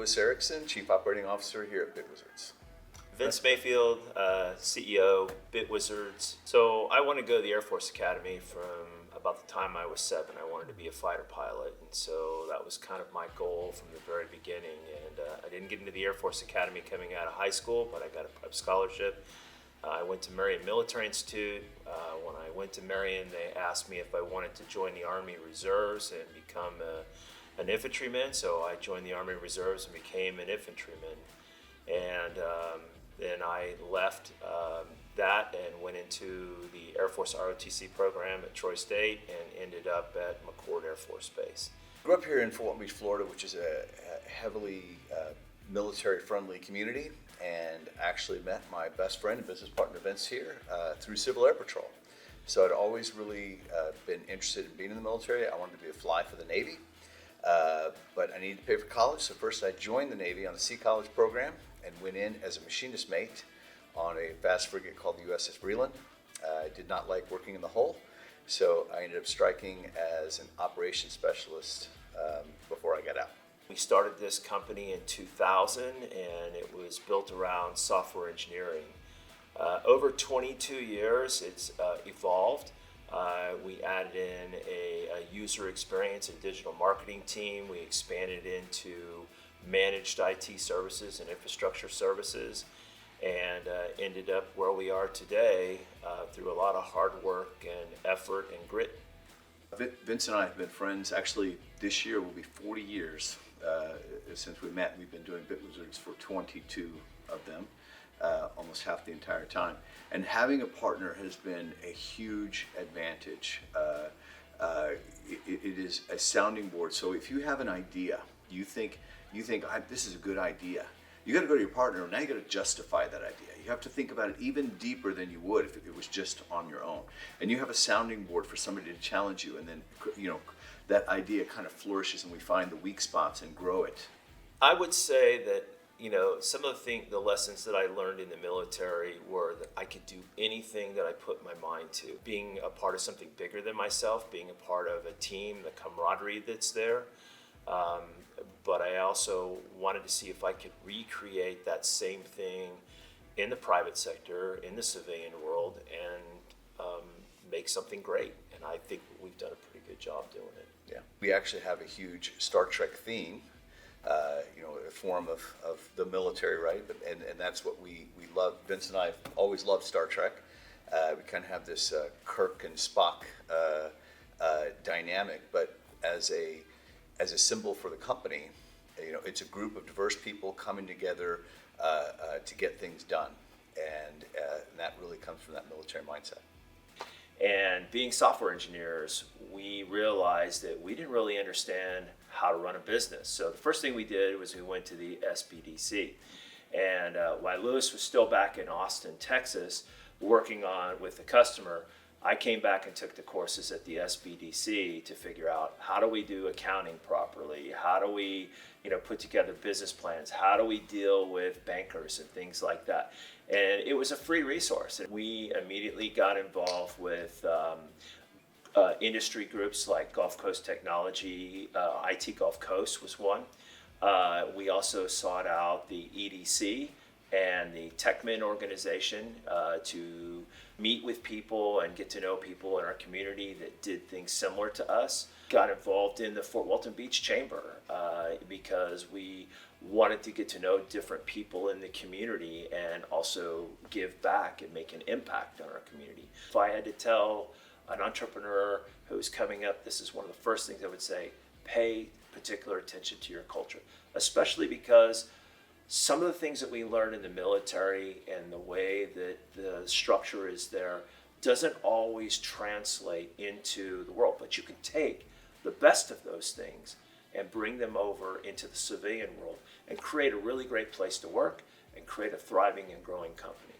Louis Erickson, Chief Operating Officer here at BitWizards. Vince Mayfield, CEO, BitWizards. So I wanted to go to the Air Force Academy from about the time I was 7. I wanted to be a fighter pilot, and so that was kind of my goal from the very beginning. And I didn't get into the Air Force Academy coming out of high school, but I got a prep scholarship. I went to Marion Military Institute. When I went to Marion, they asked me if I wanted to join the Army Reserves and become an infantryman. So I joined the Army Reserves and became an infantryman. And then I left that and went into the Air Force ROTC program at Troy State and ended up at McChord Air Force Base. Grew up here in Fort Walton Beach, Florida, which is a heavily military-friendly community, and actually met my best friend and business partner Vince here through Civil Air Patrol. So I'd always really been interested in being in the military. I wanted to be a fly for the Navy, but I needed to pay for college. So first I joined the Navy on the Sea College program and went in as a machinist mate on a fast frigate called the USS Breland. I did not like working in the hull, so I ended up striking as an operations specialist before I got out. We started this company in 2000, and it was built around software engineering. Over 22 years, it's evolved. We added in a user experience and digital marketing team. We expanded into managed IT services and infrastructure services, and ended up where we are today through a lot of hard work and effort and grit. Vince and I have been friends. Actually, this year will be 40 years since we met. We've been doing BitWizards for 22 of them, almost half the entire time. And having a partner has been a huge advantage. It is a sounding board. So if you have an idea, you think this is a good idea, you got to go to your partner. Now you got to justify that idea. You have to think about it even deeper than you would if it was just on your own. And you have a sounding board for somebody to challenge you, and then that idea kind of flourishes, and we find the weak spots and grow it. I would say that some of the lessons that I learned in the military were that I could do anything that I put my mind to. Being a part of something bigger than myself, being a part of a team, the camaraderie that's there. But I also wanted to see if I could recreate that same thing in the private sector, in the civilian world, and make something great. And I think we've done a pretty good job doing it. Yeah, we actually have a huge Star Trek theme, a form of the military, right? And that's what we love. Vince and I have always loved Star Trek. We kind of have this Kirk and Spock dynamic, but as a symbol for the company, it's a group of diverse people coming together to get things done, and that really comes from that military mindset. And being software engineers, we realized that we didn't really understand how to run a business. So the first thing we did was we went to the SBDC. And while Louis was still back in Austin, Texas, working with the customer, I came back and took the courses at the SBDC to figure out how do we do accounting properly, how do we put together business plans, how do we deal with bankers and things like that. And it was a free resource. And we immediately got involved with industry groups like Gulf Coast Technology, IT Gulf Coast was one. We also sought out the EDC and the TechMin organization to meet with people and get to know people in our community that did things similar to us. Got involved in the Fort Walton Beach Chamber because we wanted to get to know different people in the community and also give back and make an impact on our community. If I had to tell an entrepreneur who's coming up, this is one of the first things I would say: pay particular attention to your culture, especially because some of the things that we learn in the military and the way that the structure is there doesn't always translate into the world. But you can take the best of those things and bring them over into the civilian world and create a really great place to work and create a thriving and growing company.